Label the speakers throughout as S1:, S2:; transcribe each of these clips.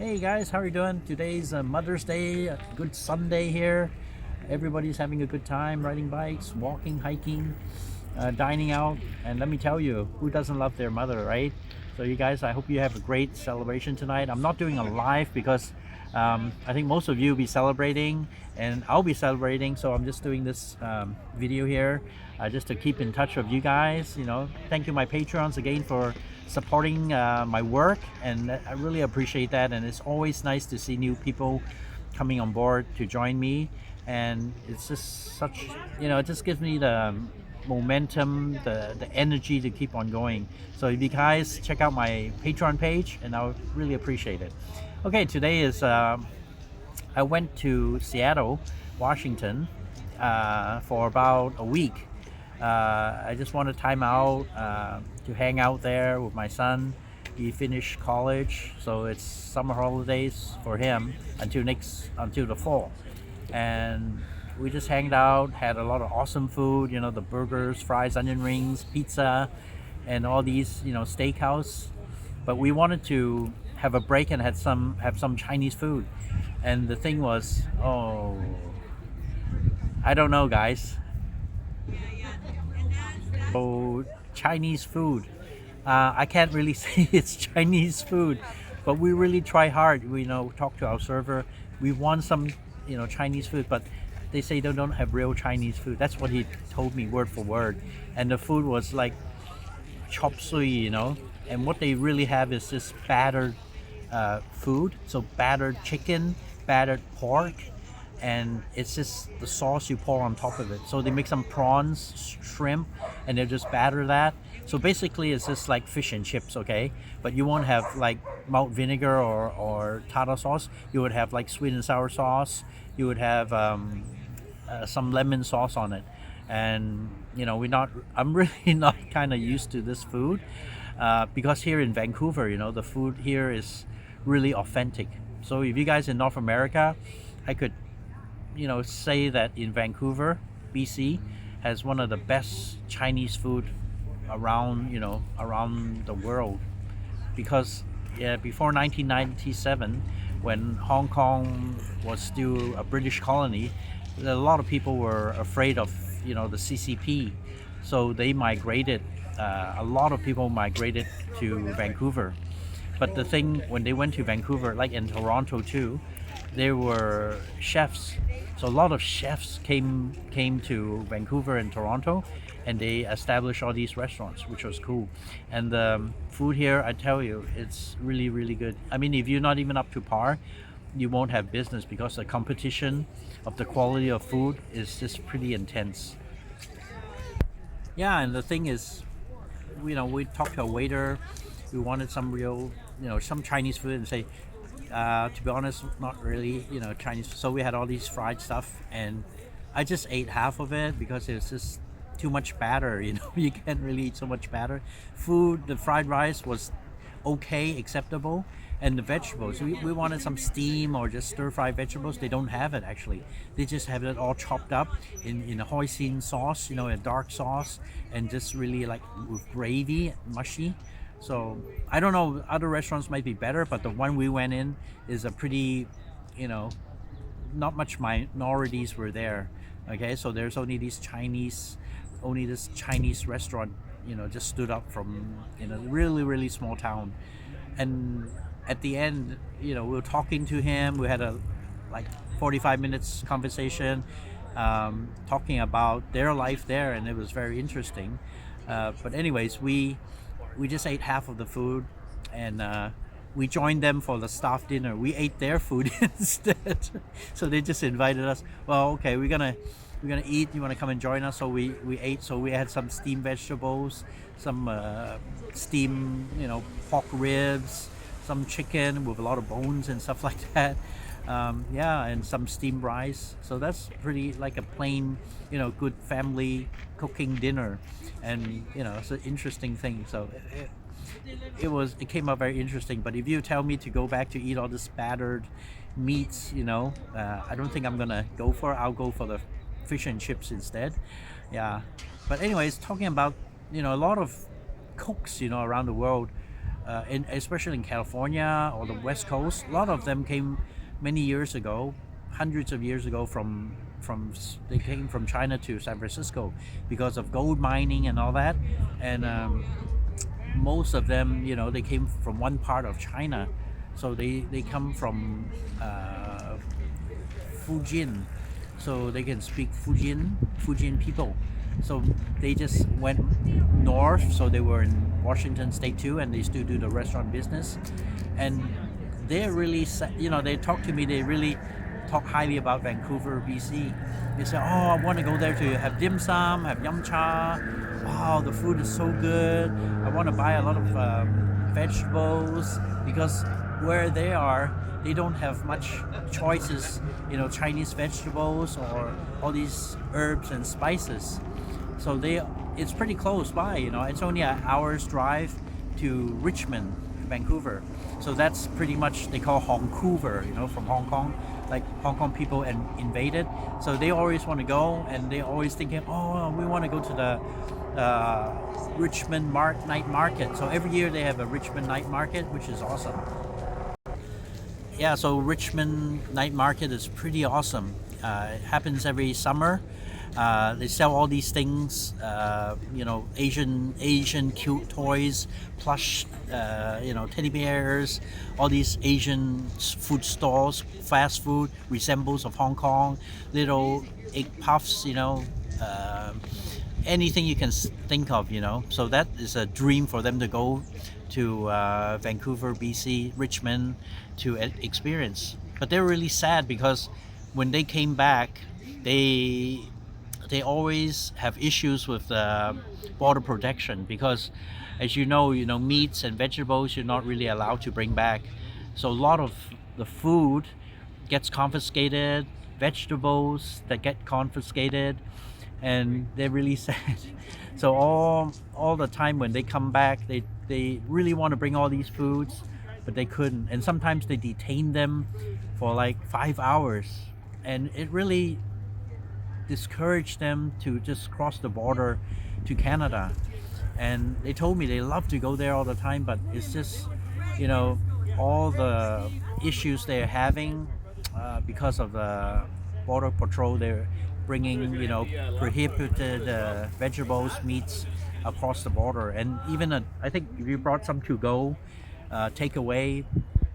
S1: Hey guys, how are you doing? Today's Mother's Day, a good Sunday here. Everybody's having a good time riding bikes, walking, hiking, dining out. And let me tell you, who doesn't love their mother, right? So, you guys, I hope you have a great celebration tonight. I'm not doing a live because I think most of you will be celebrating and I'll be celebrating. So, I'm just doing this video here just to keep in touch with you guys. Thank you, my Patreons, again for supporting my work, and I really appreciate that. And it's always nice to see new people coming on board to join me, and it's just such, it just gives me the momentum, the energy to keep on going. So if you guys check out my Patreon page, and I'll really appreciate it. Okay, today is I went to Seattle, Washington, for about a week. I just want to time out to hang out there with my son. He finished college, so it's summer holidays for him until the fall, and we just hanged out, had a lot of awesome food. The burgers, fries, onion rings, pizza, and all these steakhouse. But we wanted to have a break and have some Chinese food, and the thing was, oh, I don't know, guys. So Chinese food. I can't really say it's Chinese food, but we really try hard. We talk to our server. We want some Chinese food, but they say they don't have real Chinese food. That's what he told me word for word. And the food was like chop suey. And what they really have is this battered food. So battered chicken, battered pork, and it's just the sauce you pour on top of it. So they make some prawns, shrimp, and they just batter that. So basically it's just like fish and chips, okay? But you won't have like malt vinegar or tartar sauce. You would have like sweet and sour sauce. You would have some lemon sauce on it. And I'm really not kind of used to this food because here in Vancouver, the food here is really authentic. So if you guys in North America, I could say that in Vancouver, BC, has one of the best Chinese food around the world, because before 1997, when Hong Kong was still a British colony, a lot of people were afraid of the CCP, so they migrated. A lot of people migrated to Vancouver. But the thing, when they went to Vancouver, like in Toronto too, there were chefs. So a lot of chefs came to Vancouver and Toronto, and they established all these restaurants, which was cool. And the food here, I tell you, it's really, really good. I mean, if you're not even up to par, you won't have business, because the competition of the quality of food is just pretty intense. Yeah, and the thing is, we talked to a waiter. We wanted some real, some Chinese food, and say, to be honest, not really, Chinese. So we had all these fried stuff, and I just ate half of it because it was just too much batter. You can't really eat so much batter. The fried rice was okay, acceptable, and the vegetables. We wanted some steam or just stir-fried vegetables. They don't have it actually. They just have it all chopped up in a hoisin sauce, a dark sauce, and just really like with gravy, mushy. So I don't know, other restaurants might be better, but the one we went in is a pretty, not much minorities were there. Okay, so there's only this Chinese restaurant, just stood up from a really, really small town. And at the end, we were talking to him. We had a like 45 minutes conversation, talking about their life there, and it was very interesting. But anyways, we just ate half of the food, and we joined them for the staff dinner. We ate their food instead. So they just invited us. Well, okay, we're gonna eat. You want to come and join us? So we ate. So we had some steamed vegetables, some steamed pork ribs, some chicken with a lot of bones and stuff like that. And some steamed rice. So that's pretty like a plain, good family cooking dinner, and it's an interesting thing. So it came out very interesting. But if you tell me to go back to eat all this battered meats, I don't think I'm gonna go for it. I'll go for the fish and chips instead. Yeah. But anyways, talking about a lot of cooks around the world especially in California or the West Coast. A lot of them came many years ago, hundreds of years ago they came from China to San Francisco because of gold mining and all that, and most of them, they came from one part of China, so they come from Fujian, so they can speak Fujian people. So they just went north, so they were in Washington State too, and they still do the restaurant business. And they're really, they talk to me, they really talk highly about Vancouver, BC. They say, oh, I want to go there to have dim sum, have yum cha. Wow, the food is so good. I want to buy a lot of vegetables, because where they are, they don't have much choices, Chinese vegetables or all these herbs and spices. So it's pretty close by, it's only an hour's drive to Richmond, Vancouver. So that's pretty much, they call Vancouver, from Hong Kong, like Hong Kong people and invaded. So they always want to go, and they always thinking, oh, we want to go to the Richmond night market. So every year they have a Richmond night market, which is awesome. Yeah, so Richmond night market is pretty awesome. It happens every summer. They sell all these things, Asian cute toys, plush, teddy bears, all these Asian food stalls, fast food, resembles of Hong Kong, little egg puffs, anything you can think of, So that is a dream for them to go to Vancouver, BC, Richmond to experience. But they're really sad because when they came back, they always have issues with border protection, because as you know, meats and vegetables you're not really allowed to bring back. So a lot of the food gets confiscated, vegetables that get confiscated, and they're really sad. So all the time when they come back, they really want to bring all these foods, but they couldn't. And sometimes they detain them for like 5 hours, and it really discouraged them to just cross the border to Canada. And they told me they love to go there all the time, but it's just, all the issues they're having because of the border patrol. They're bringing, prohibited vegetables, meats across the border. And even I think if you brought some to go, take away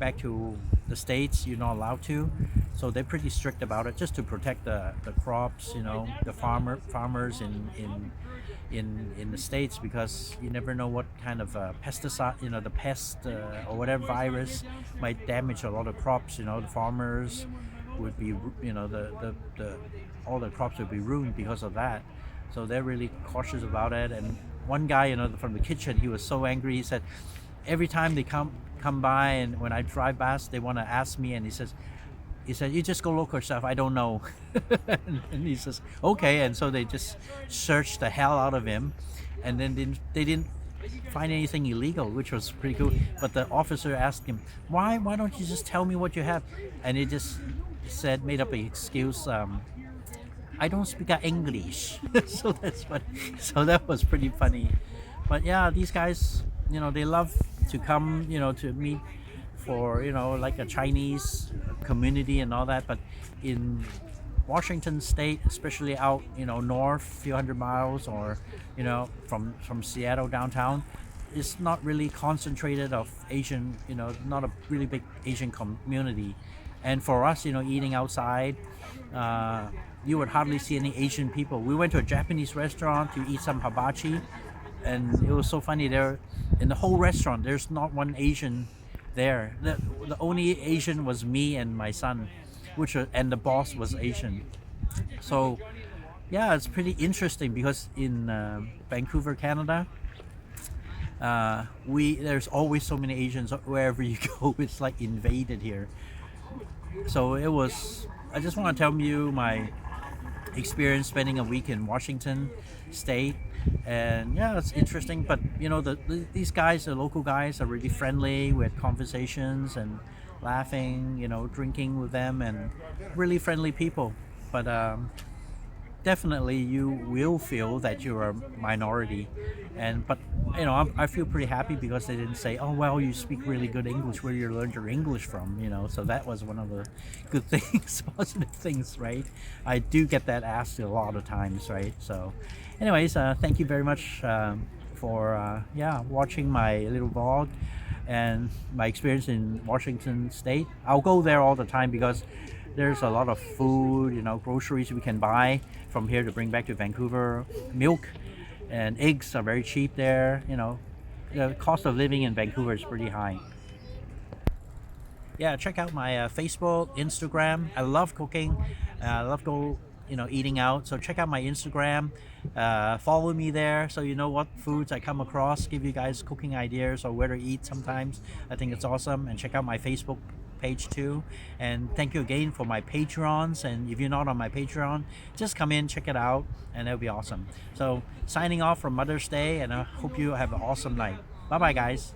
S1: back to the States, you're not allowed to. So they're pretty strict about it, just to protect the crops, the farmers in the States, because you never know what kind of pesticide, the pest or whatever virus might damage a lot of crops. The farmers would be, all the crops would be ruined because of that. So they're really cautious about it. And one guy, from the kitchen, he was so angry. He said, every time they come by, and when I drive past, they want to ask me, and he said, you just go look yourself, I don't know. and he says, okay. And so they just searched the hell out of him, and then they didn't find anything illegal, which was pretty cool. But the officer asked him, why don't you just tell me what you have? And he just made up an excuse, I don't speak English. So that was pretty funny. But yeah, these guys, they love to come, to meet for, like a Chinese community and all that. But in Washington State, especially out, north, a few hundred miles, or, from Seattle downtown, it's not really concentrated of Asian, not a really big Asian community. And for us, eating outside, you would hardly see any Asian people. We went to a Japanese restaurant to eat some hibachi, and it was so funny. There, in the whole restaurant, there's not one Asian there. The only Asian was me and my son, and the boss was Asian. So yeah, it's pretty interesting, because in Vancouver, Canada, there's always so many Asians wherever you go. It's like invaded here. So I just want to tell you my experience spending a week in Washington State. And yeah, it's interesting. But these guys, the local guys, are really friendly. We had conversations and laughing, drinking with them, and really friendly people. But definitely you will feel that you're a minority, but I feel pretty happy because they didn't say, "Oh, well, you speak really good English. Where you learned your English from?" So that was one of the good things, positive things, right? I do get that asked a lot of times, right? So, anyways, thank you very much for watching my little vlog and my experience in Washington State. I'll go there all the time because there's a lot of food, groceries we can buy from here to bring back to Vancouver. Milk and eggs are very cheap there. The cost of living in Vancouver is pretty high. Yeah, check out my Facebook, Instagram. I love cooking. I love eating out. So check out my Instagram. Follow me there so you know what foods I come across. Give you guys cooking ideas or where to eat sometimes. I think it's awesome. And check out my Facebook page too. And thank you again for my Patreons. And if you're not on my Patreon, just come in, check it out, and it'll be awesome. So signing off from Mother's Day, and I hope you have an awesome night. Bye bye, guys.